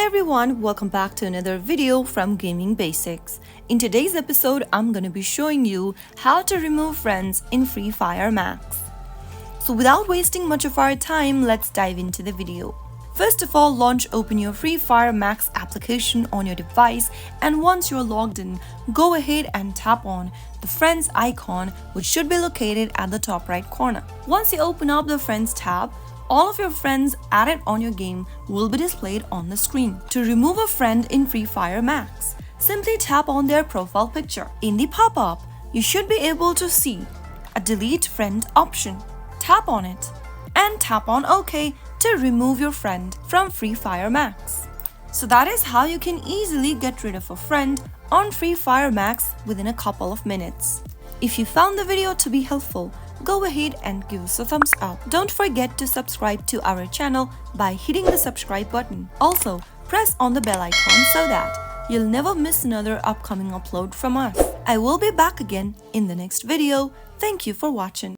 everyone, welcome back to another video from Gaming Basics. In today's episode, I'm gonna be showing you how to remove friends in FreeFire Max. So without wasting much of our time, let's dive into the video. First of all, open your FreeFire Max application on your device, and once you're logged in, go ahead and tap on the Friends icon, which should be located at the top right corner. Once you open up the Friends tab, all of your friends added on your game will be displayed on the screen. To remove a friend in FreeFire Max, simply tap on their profile picture. In the pop-up, you should be able to see a Delete Friend option. Tap on it and tap on OK to remove your friend from FreeFire Max. So that is how you can easily get rid of a friend on FreeFire Max within a couple of minutes. If you found the video to be helpful, go ahead and give us a thumbs up. Don't forget to subscribe to our channel by hitting the subscribe button. Also, press on the bell icon so that you'll never miss another upcoming upload from us. I will be back again in the next video. Thank you for watching.